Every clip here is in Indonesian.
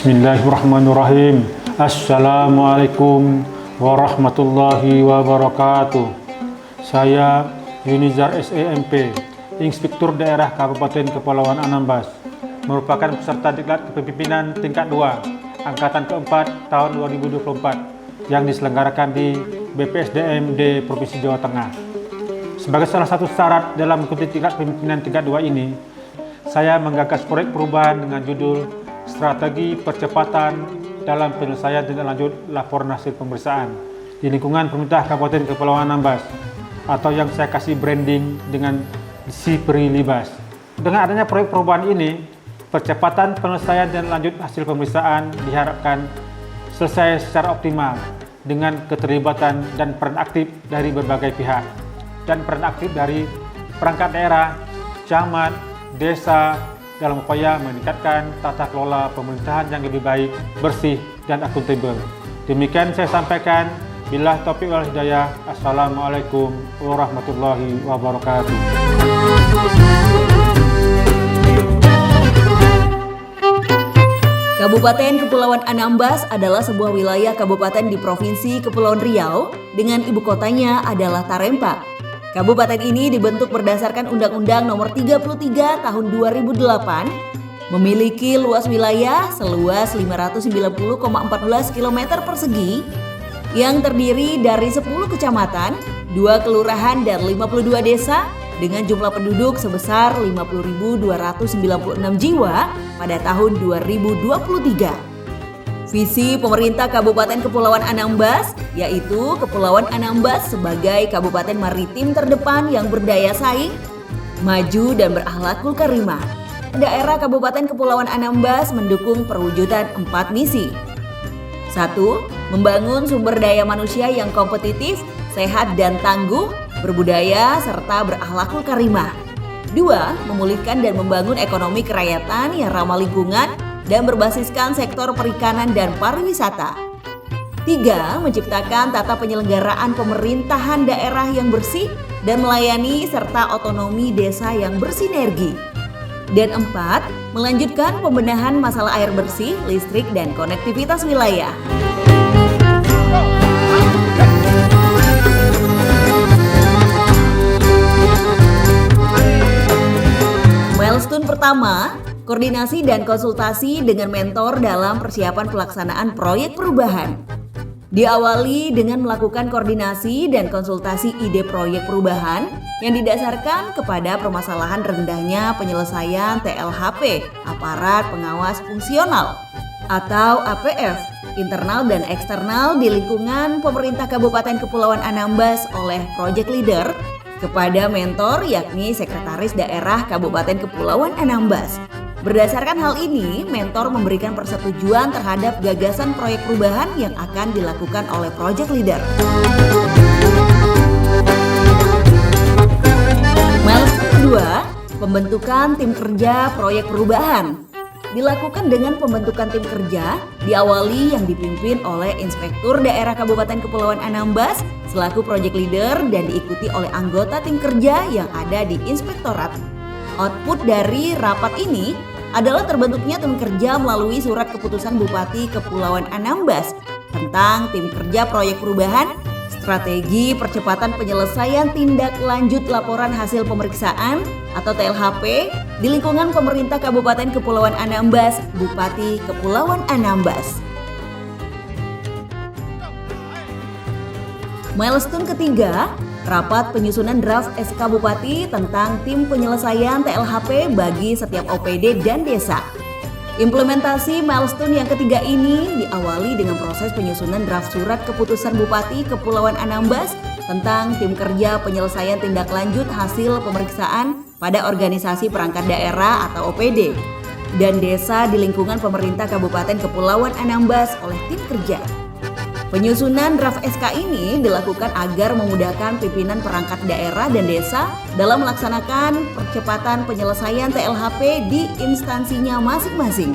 Bismillahirrahmanirrahim. Assalamualaikum warahmatullahi wabarakatuh. Saya Yunizar SEMP, Inspektur Daerah Kabupaten Kepulauan Anambas, merupakan peserta diklat kepemimpinan tingkat 2 Angkatan keempat tahun 2024 yang diselenggarakan di BPSDM di Provinsi Jawa Tengah. Sebagai salah satu syarat dalam mengikuti diklat kepemimpinan tingkat 2 ini, saya menggagas proyek perubahan dengan judul Strategi Percepatan dalam Penyelesaian Tindak Lanjut Laporan Hasil Pemeriksaan di lingkungan Pemerintah Kabupaten Kepulauan Anambas, atau yang saya kasih branding dengan SIPRI-LIBAS. Dengan adanya proyek perubahan ini, percepatan penyelesaian tindak lanjut hasil pemeriksaan diharapkan selesai secara optimal dengan keterlibatan dan peran aktif dari berbagai pihak, dan peran aktif dari perangkat daerah, camat, desa, dalam upaya meningkatkan tata kelola pemerintahan yang lebih baik, bersih, dan akuntabel. Demikian saya sampaikan. Billah taufiq wal hidayah. Assalamualaikum warahmatullahi wabarakatuh. Kabupaten Kepulauan Anambas adalah sebuah wilayah kabupaten di Provinsi Kepulauan Riau dengan ibu kotanya adalah Tarempa. Kabupaten ini dibentuk berdasarkan Undang-Undang Nomor 33 Tahun 2008, memiliki luas wilayah seluas 590,14 km persegi yang terdiri dari 10 kecamatan, 2 kelurahan dan 52 desa dengan jumlah penduduk sebesar 50.296 jiwa pada tahun 2023. Visi pemerintah Kabupaten Kepulauan Anambas yaitu Kepulauan Anambas sebagai kabupaten maritim terdepan yang berdaya saing, maju dan berakhlakul karimah. Daerah Kabupaten Kepulauan Anambas mendukung perwujudan 4 misi. 1. Membangun sumber daya manusia yang kompetitif, sehat dan tangguh, berbudaya serta berakhlakul karimah. 2. Memulihkan dan membangun ekonomi kerakyatan yang ramah lingkungan dan berbasiskan sektor perikanan dan pariwisata. 3. Menciptakan tata penyelenggaraan pemerintahan daerah yang bersih dan melayani serta otonomi desa yang bersinergi. Dan 4. Melanjutkan pembenahan masalah air bersih, listrik, dan konektivitas wilayah. Milestone pertama, koordinasi dan konsultasi dengan mentor dalam persiapan pelaksanaan proyek perubahan. Diawali dengan melakukan koordinasi dan konsultasi ide proyek perubahan yang didasarkan kepada permasalahan rendahnya penyelesaian TLHP, aparat pengawas fungsional atau APF, internal dan eksternal di lingkungan pemerintah Kabupaten Kepulauan Anambas oleh project leader kepada mentor yakni Sekretaris Daerah Kabupaten Kepulauan Anambas. Berdasarkan hal ini, mentor memberikan persetujuan terhadap gagasan proyek perubahan yang akan dilakukan oleh project leader. Milestone kedua, pembentukan tim kerja proyek perubahan. Dilakukan dengan pembentukan tim kerja, diawali yang dipimpin oleh Inspektur Daerah Kabupaten Kepulauan Anambas selaku project leader dan diikuti oleh anggota tim kerja yang ada di Inspektorat. Output dari rapat ini adalah terbentuknya tim kerja melalui surat keputusan Bupati Kepulauan Anambas tentang tim kerja proyek perubahan, strategi percepatan penyelesaian tindak lanjut laporan hasil pemeriksaan atau TLHP di lingkungan pemerintah Kabupaten Kepulauan Anambas, Bupati Kepulauan Anambas. Milestone ketiga, rapat penyusunan draft SK Bupati tentang tim penyelesaian TLHP bagi setiap OPD dan desa. Implementasi milestone yang ketiga ini diawali dengan proses penyusunan draft surat keputusan Bupati Kepulauan Anambas tentang tim kerja penyelesaian tindak lanjut hasil pemeriksaan pada organisasi perangkat daerah atau OPD dan desa di lingkungan pemerintah Kabupaten Kepulauan Anambas oleh tim kerja. Penyusunan draft SK ini dilakukan agar memudahkan pimpinan perangkat daerah dan desa dalam melaksanakan percepatan penyelesaian TLHP di instansinya masing-masing.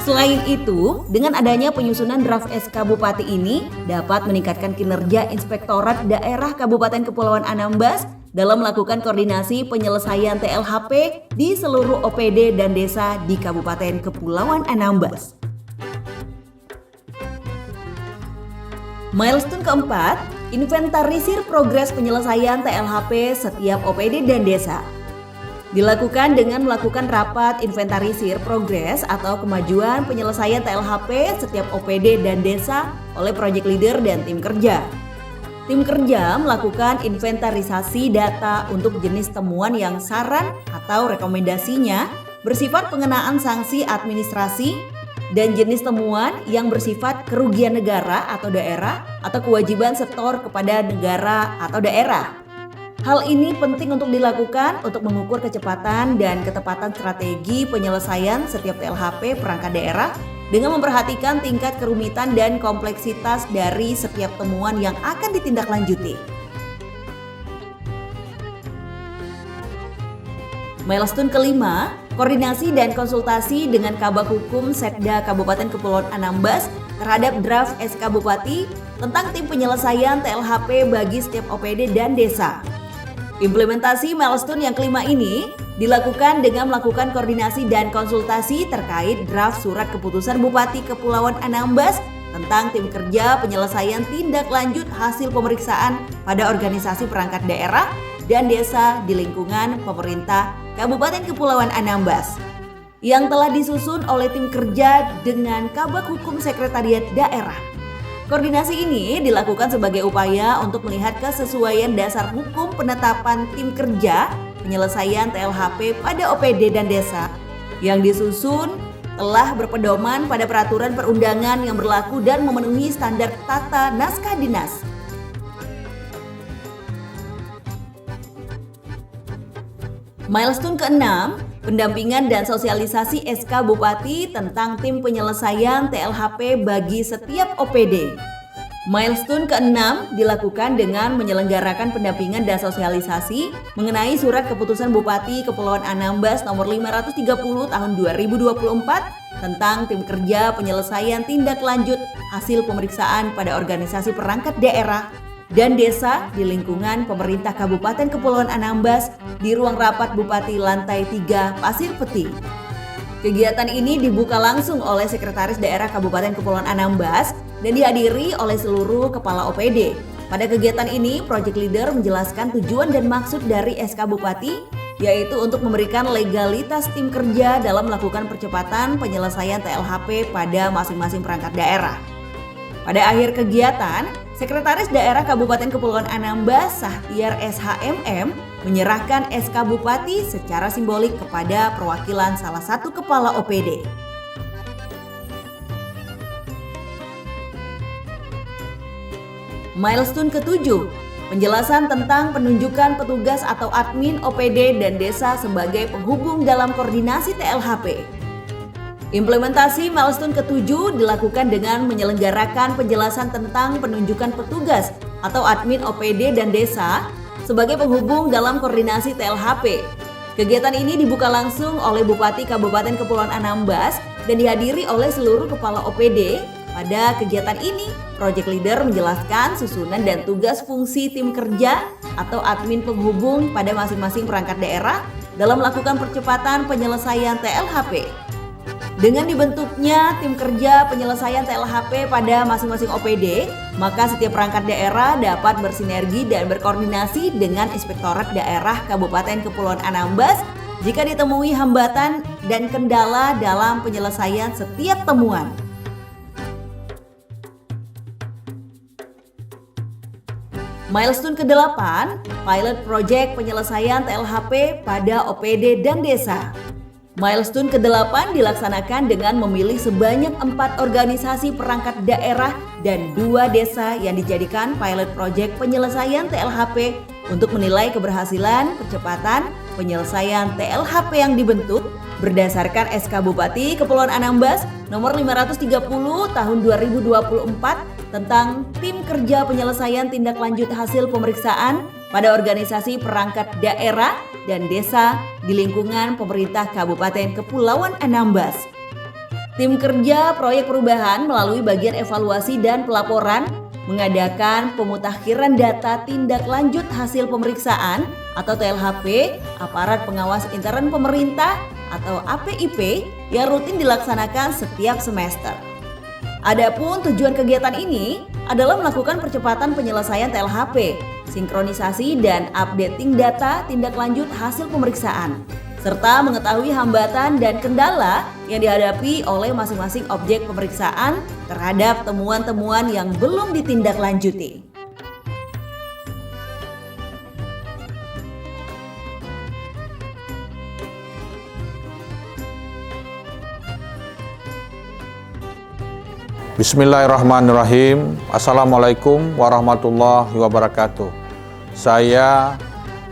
Selain itu, dengan adanya penyusunan draft SK Bupati ini dapat meningkatkan kinerja Inspektorat Daerah Kabupaten Kepulauan Anambas dalam melakukan koordinasi penyelesaian TLHP di seluruh OPD dan desa di Kabupaten Kepulauan Anambas. Milestone keempat, inventarisir progres penyelesaian TLHP setiap OPD dan desa. Dilakukan dengan melakukan rapat inventarisir progres atau kemajuan penyelesaian TLHP setiap OPD dan desa oleh project leader dan tim kerja. Tim kerja melakukan inventarisasi data untuk jenis temuan yang saran atau rekomendasinya bersifat pengenaan sanksi administrasi dan jenis temuan yang bersifat kerugian negara atau daerah atau kewajiban setor kepada negara atau daerah. Hal ini penting untuk dilakukan untuk mengukur kecepatan dan ketepatan strategi penyelesaian setiap TLHP perangkat daerah dengan memperhatikan tingkat kerumitan dan kompleksitas dari setiap temuan yang akan ditindaklanjuti. Milestone kelima, koordinasi dan konsultasi dengan Kabag Hukum Setda Kabupaten Kepulauan Anambas terhadap draft SK Bupati tentang tim penyelesaian TLHP bagi setiap OPD dan desa. Implementasi milestone yang kelima ini dilakukan dengan melakukan koordinasi dan konsultasi terkait draft surat keputusan Bupati Kepulauan Anambas tentang tim kerja penyelesaian tindak lanjut hasil pemeriksaan pada organisasi perangkat daerah dan desa di lingkungan pemerintah Kabupaten Kepulauan Anambas yang telah disusun oleh tim kerja dengan Kabag Hukum Sekretariat Daerah. Koordinasi ini dilakukan sebagai upaya untuk melihat kesesuaian dasar hukum penetapan tim kerja penyelesaian TLHP pada OPD dan desa yang disusun telah berpedoman pada peraturan perundangan yang berlaku dan memenuhi standar tata naskah dinas. Milestone keenam, pendampingan dan sosialisasi SK Bupati tentang tim penyelesaian TLHP bagi setiap OPD. Milestone keenam dilakukan dengan menyelenggarakan pendampingan dan sosialisasi mengenai surat keputusan Bupati Kepulauan Anambas nomor 530 tahun 2024 tentang tim kerja penyelesaian tindak lanjut hasil pemeriksaan pada organisasi perangkat daerah dan desa di lingkungan pemerintah Kabupaten Kepulauan Anambas di ruang rapat Bupati lantai 3 Pasir Peti. Kegiatan ini dibuka langsung oleh Sekretaris Daerah Kabupaten Kepulauan Anambas dan dihadiri oleh seluruh kepala OPD. Pada kegiatan ini, Project Leader menjelaskan tujuan dan maksud dari SK Bupati, yaitu untuk memberikan legalitas tim kerja dalam melakukan percepatan penyelesaian TLHP pada masing-masing perangkat daerah. Pada akhir kegiatan, Sekretaris Daerah Kabupaten Kepulauan Anambas Sahtiar SHMM menyerahkan SK Bupati secara simbolik kepada perwakilan salah satu kepala OPD. Milestone ketujuh, penjelasan tentang penunjukan petugas atau admin OPD dan desa sebagai penghubung dalam koordinasi TLHP. Implementasi milestone ketujuh dilakukan dengan menyelenggarakan penjelasan tentang penunjukan petugas atau admin OPD dan desa sebagai penghubung dalam koordinasi TLHP. Kegiatan ini dibuka langsung oleh Bupati Kabupaten Kepulauan Anambas dan dihadiri oleh seluruh kepala OPD. Pada kegiatan ini, Project Leader menjelaskan susunan dan tugas fungsi tim kerja atau admin penghubung pada masing-masing perangkat daerah dalam melakukan percepatan penyelesaian TLHP. Dengan dibentuknya tim kerja penyelesaian TLHP pada masing-masing OPD, maka setiap perangkat daerah dapat bersinergi dan berkoordinasi dengan Inspektorat Daerah Kabupaten Kepulauan Anambas jika ditemui hambatan dan kendala dalam penyelesaian setiap temuan. Milestone ke-8, Pilot Project penyelesaian TLHP pada OPD dan desa. Milestone ke-8 dilaksanakan dengan memilih sebanyak 4 organisasi perangkat daerah dan 2 desa yang dijadikan pilot project penyelesaian TLHP untuk menilai keberhasilan percepatan penyelesaian TLHP yang dibentuk berdasarkan SK Bupati Kepulauan Anambas nomor 530 tahun 2024 tentang tim kerja penyelesaian tindak lanjut hasil pemeriksaan pada organisasi perangkat daerah dan desa di lingkungan pemerintah Kabupaten Kepulauan Anambas. Tim kerja proyek perubahan melalui bagian evaluasi dan pelaporan mengadakan pemutakhiran data tindak lanjut hasil pemeriksaan atau TLHP aparat pengawas intern pemerintah atau APIP yang rutin dilaksanakan setiap semester. Adapun tujuan kegiatan ini adalah melakukan percepatan penyelesaian TLHP, sinkronisasi dan updating data tindak lanjut hasil pemeriksaan, serta mengetahui hambatan dan kendala yang dihadapi oleh masing-masing objek pemeriksaan terhadap temuan-temuan yang belum ditindaklanjuti. Bismillahirrahmanirrahim. Assalamualaikum warahmatullahi wabarakatuh. Saya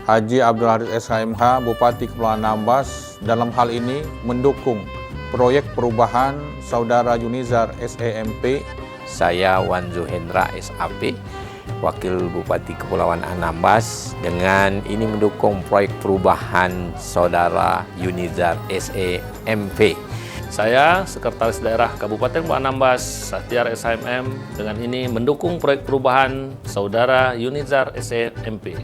Haji Abdul Haris SHMH, Bupati Kepulauan Anambas, dalam hal ini mendukung proyek perubahan Saudara Yunizar SEMP. Saya Wan Zuhendra SAP, Wakil Bupati Kepulauan Anambas, dengan ini mendukung proyek perubahan Saudara Yunizar SEMP. Saya, Sekretaris Daerah Kabupaten Kepulauan Anambas, Sahtiar SHMM, dengan ini mendukung proyek perubahan Saudara Yunizar SEMP.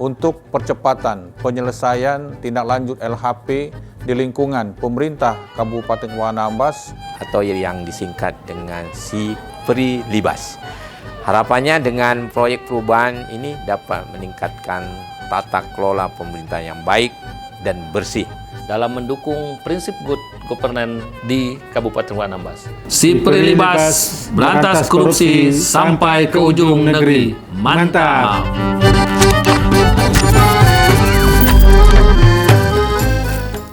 Untuk percepatan penyelesaian tindak lanjut LHP di lingkungan pemerintah Kabupaten Kepulauan Anambas Atau yang disingkat dengan SIPRI-LIBAS. Harapannya dengan proyek perubahan ini dapat meningkatkan tata kelola pemerintah yang baik dan bersih dalam mendukung prinsip good governance di Kabupaten Kepulauan Anambas. SIPRI-LIBAS, berantas korupsi sampai ke ujung negeri. Mantap!